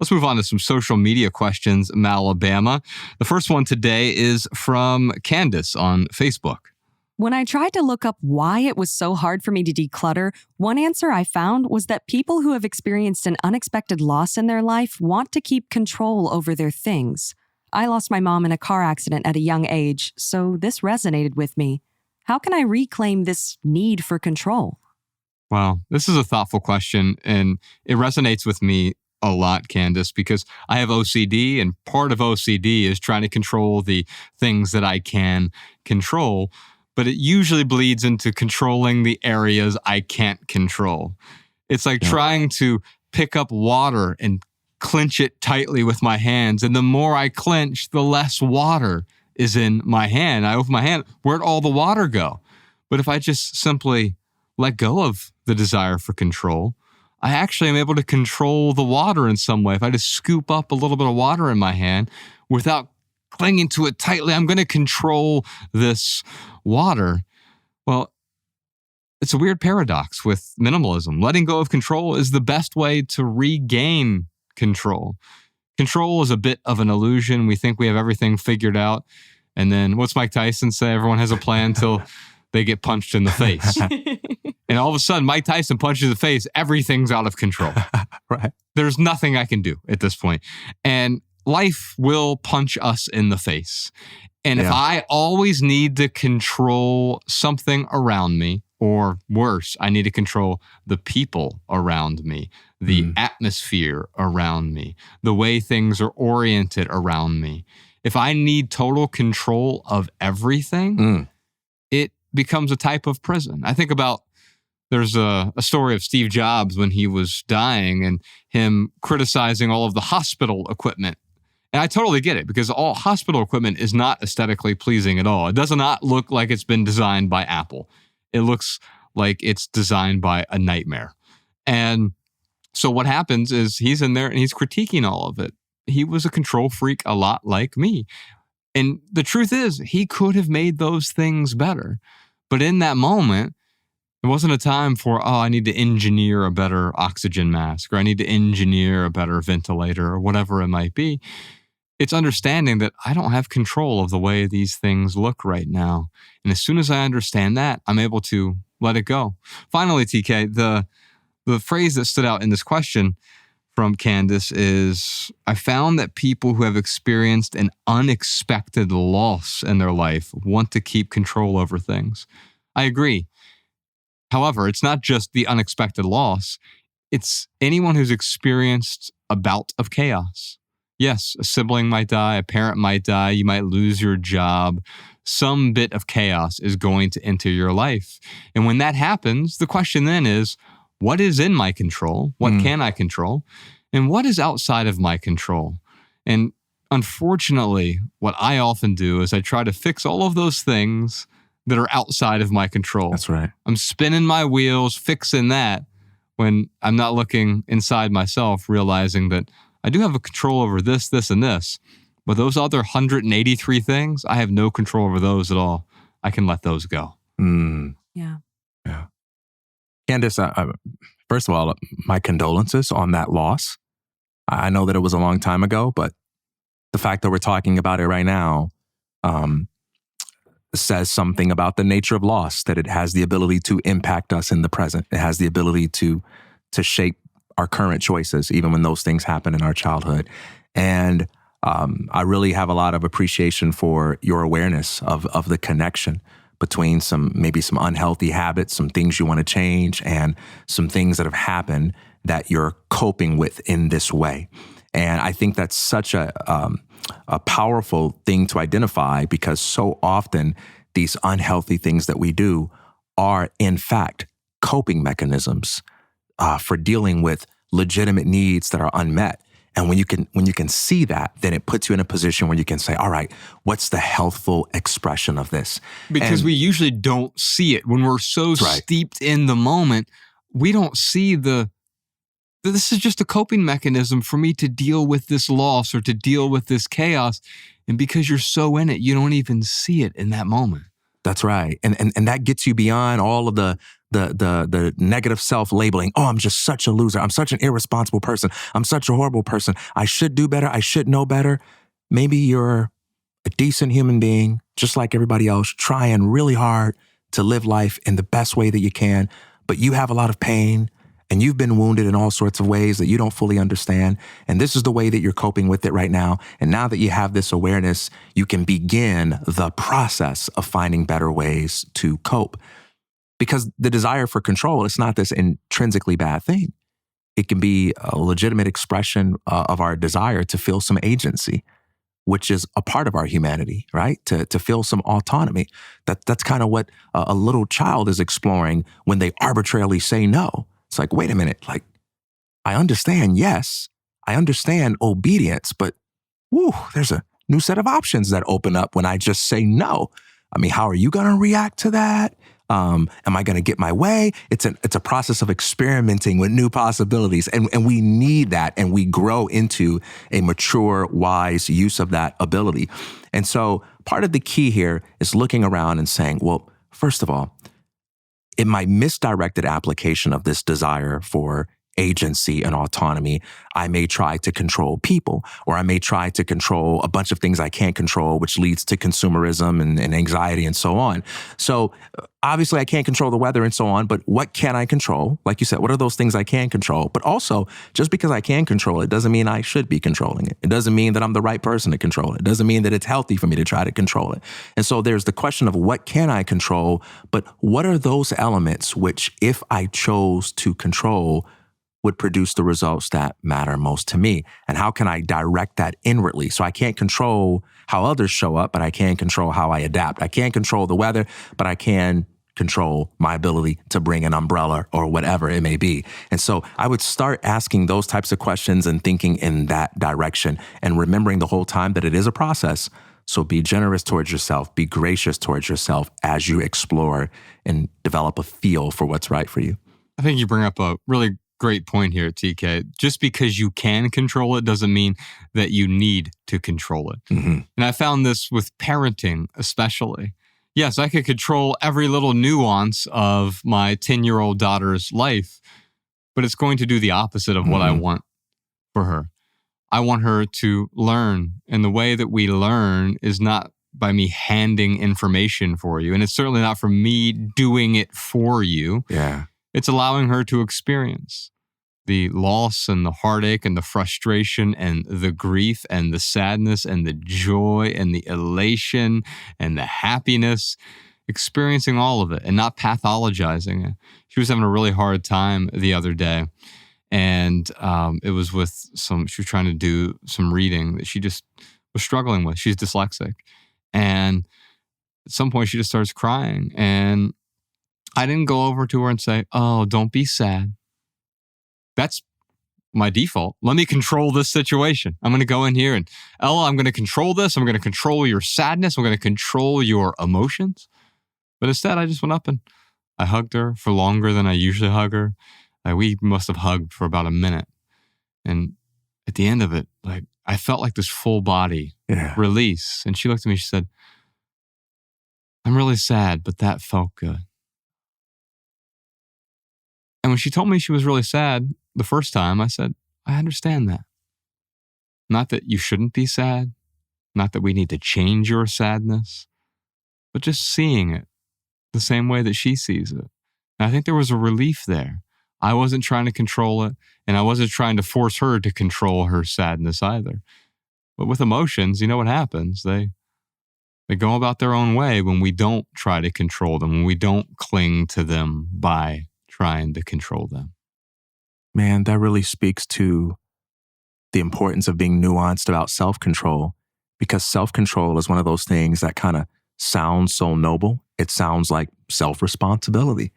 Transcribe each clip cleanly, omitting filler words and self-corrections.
Let's move on to some social media questions in Alabama. The first one today is from Candace on Facebook. When I tried to look up why it was so hard for me to declutter, one answer I found was that people who have experienced an unexpected loss in their life want to keep control over their things. I lost my mom in a car accident at a young age, so this resonated with me. How can I reclaim this need for control? Wow, this is a thoughtful question, and it resonates with me a lot, Candace, because I have OCD, and part of OCD is trying to control the things that I can control, but it usually bleeds into controlling the areas I can't control. It's like trying to pick up water and clench it tightly with my hands, and the more I clench, the less water is in my hand. I open my hand, where'd all the water go? But if I just simply let go of the desire for control, I actually am able to control the water in some way. If I just scoop up a little bit of water in my hand without clinging to it tightly, I'm going to control this water. Well, it's a weird paradox with minimalism. Letting go of control is the best way to regain control. Control is a bit of an illusion. We think we have everything figured out. And then what's Mike Tyson say? Everyone has a plan till they get punched in the face. And all of a sudden, Mike Tyson punches the face. Everything's out of control. Right. There's nothing I can do at this point. And life will punch us in the face. And if I always need to control something around me, or worse, I need to control the people around me, the atmosphere around me, the way things are oriented around me. If I need total control of everything, it becomes a type of prison. I think about, there's a story of Steve Jobs when he was dying and him criticizing all of the hospital equipment. And I totally get it, because all hospital equipment is not aesthetically pleasing at all. It does not look like it's been designed by Apple. It looks like it's designed by a nightmare. And so what happens is he's in there and he's critiquing all of it. He was a control freak a lot like me. And the truth is, he could have made those things better. But in that moment, it wasn't a time for, I need to engineer a better oxygen mask, or I need to engineer a better ventilator, or whatever it might be. It's understanding that I don't have control of the way these things look right now. And as soon as I understand that, I'm able to let it go. Finally, TK, the phrase that stood out in this question from Candace is, I found that people who have experienced an unexpected loss in their life want to keep control over things. I agree. However, it's not just the unexpected loss. It's anyone who's experienced a bout of chaos. Yes, a sibling might die, a parent might die, you might lose your job. Some bit of chaos is going to enter your life. And when that happens, the question then is, what is in my control? What can I control? And what is outside of my control? And unfortunately, what I often do is I try to fix all of those things that are outside of my control. That's right. I'm spinning my wheels, fixing that, when I'm not looking inside myself, realizing that I do have a control over this, this, and this. But those other 183 things, I have no control over those at all. I can let those go. Yeah. Candace, first of all, my condolences on that loss. I know that it was a long time ago, but the fact that we're talking about it right now says something about the nature of loss, that it has the ability to impact us in the present. It has the ability to shape our current choices, even when those things happen in our childhood. And I really have a lot of appreciation for your awareness of the connection between maybe some unhealthy habits, some things you want to change, and some things that have happened that you're coping with in this way. And I think that's such a powerful thing to identify, because so often these unhealthy things that we do are, in fact, coping mechanisms for dealing with legitimate needs that are unmet. And when you can see that, then it puts you in a position where you can say, all right, what's the healthful expression of this? Because we usually don't see it. When we're so steeped in the moment, we don't see this is just a coping mechanism for me to deal with this loss or to deal with this chaos. And because you're so in it, you don't even see it in that moment. That's right. And that gets you beyond all of the the negative self-labeling. Oh, I'm just such a loser. I'm such an irresponsible person. I'm such a horrible person. I should do better. I should know better. Maybe you're a decent human being, just like everybody else, trying really hard to live life in the best way that you can, but you have a lot of pain and you've been wounded in all sorts of ways that you don't fully understand. And this is the way that you're coping with it right now. And now that you have this awareness, you can begin the process of finding better ways to cope. Because the desire for control, it's not this intrinsically bad thing. It can be a legitimate expression of our desire to feel some agency, which is a part of our humanity, right? To feel some autonomy. That's kind of what a little child is exploring when they arbitrarily say no. It's like, wait a minute, like, I understand, yes, I understand obedience, but there's a new set of options that open up when I just say no. I mean, how are you going to react to that? Am I going to get my way? It's a process of experimenting with new possibilities. And we need that. And we grow into a mature, wise use of that ability. And so part of the key here is looking around and saying, well, first of all, in my misdirected application of this desire for agency and autonomy, I may try to control people, or I may try to control a bunch of things I can't control, which leads to consumerism and anxiety and so on. So obviously I can't control the weather and so on, but what can I control? Like you said, what are those things I can control? But also, just because I can control it doesn't mean I should be controlling it. It doesn't mean that I'm the right person to control it. It doesn't mean that it's healthy for me to try to control it. And so there's the question of what can I control, but what are those elements which, if I chose to control, would produce the results that matter most to me? And how can I direct that inwardly? So I can't control how others show up, but I can control how I adapt. I can't control the weather, but I can control my ability to bring an umbrella or whatever it may be. And so I would start asking those types of questions and thinking in that direction, and remembering the whole time that it is a process. So be generous towards yourself, be gracious towards yourself as you explore and develop a feel for what's right for you. I think you bring up a really great point here, TK. Just because you can control it doesn't mean that you need to control it. Mm-hmm. And I found this with parenting, especially. Yes, I could control every little nuance of my 10-year-old daughter's life, but it's going to do the opposite of what I want for her. I want her to learn. And the way that we learn is not by me handing information for you. And it's certainly not from me doing it for you. Yeah. It's allowing her to experience the loss and the heartache and the frustration and the grief and the sadness and the joy and the elation and the happiness, experiencing all of it and not pathologizing it. She was having a really hard time the other day. And it was with she was trying to do some reading that she just was struggling with. She's dyslexic. And at some point she just starts crying. And I didn't go over to her and say, oh, don't be sad. That's my default. Let me control this situation. I'm going to go in here and, Ella, I'm going to control this. I'm going to control your sadness. I'm going to control your emotions. But instead, I just went up and I hugged her for longer than I usually hug her. We must have hugged for about a minute. And at the end of it, I felt like this full body release. And she looked at me, she said, I'm really sad, but that felt good. And when she told me she was really sad the first time, I said, I understand that. Not that you shouldn't be sad, not that we need to change your sadness, but just seeing it the same way that she sees it. And I think there was a relief there. I wasn't trying to control it, and I wasn't trying to force her to control her sadness either. But with emotions, you know what happens? They go about their own way when we don't try to control them, when we don't cling to them by trying to control them. Man, that really speaks to the importance of being nuanced about self-control, because self-control is one of those things that kind of sounds so noble. It sounds like self-responsibility.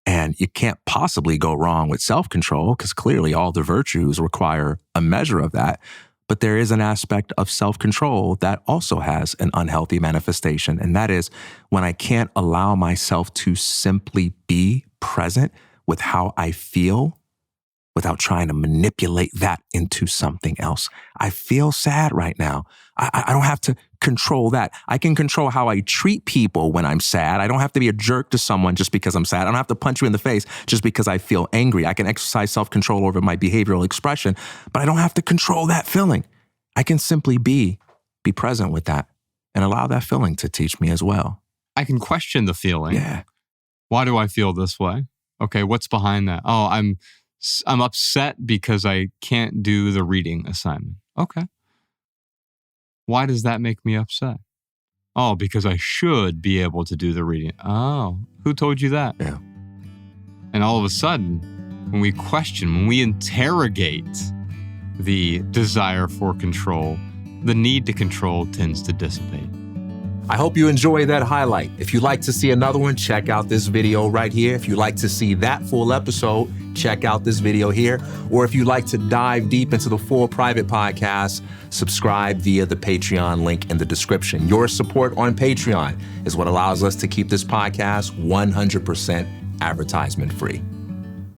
And you can't possibly go wrong with self-control because clearly all the virtues require a measure of that. But there is an aspect of self-control that also has an unhealthy manifestation. And that is when I can't allow myself to simply be present with how I feel without trying to manipulate that into something else. I feel sad right now. I don't have to control that. I can control how I treat people when I'm sad. I don't have to be a jerk to someone just because I'm sad. I don't have to punch you in the face just because I feel angry. I can exercise self-control over my behavioral expression, but I don't have to control that feeling. I can simply be present with that and allow that feeling to teach me as well. I can question the feeling. Yeah. Why do I feel this way? Okay, what's behind that? Oh, I'm upset because I can't do the reading assignment. Okay. Why does that make me upset? Oh, because I should be able to do the reading. Oh, who told you that? Yeah. And all of a sudden, when we question, when we interrogate the desire for control, the need to control tends to dissipate. I hope you enjoyed that highlight. If you'd like to see another one, check out this video right here. If you'd like to see that full episode, check out this video here. Or if you'd like to dive deep into the full private podcast, subscribe via the Patreon link in the description. Your support on Patreon is what allows us to keep this podcast 100% advertisement free.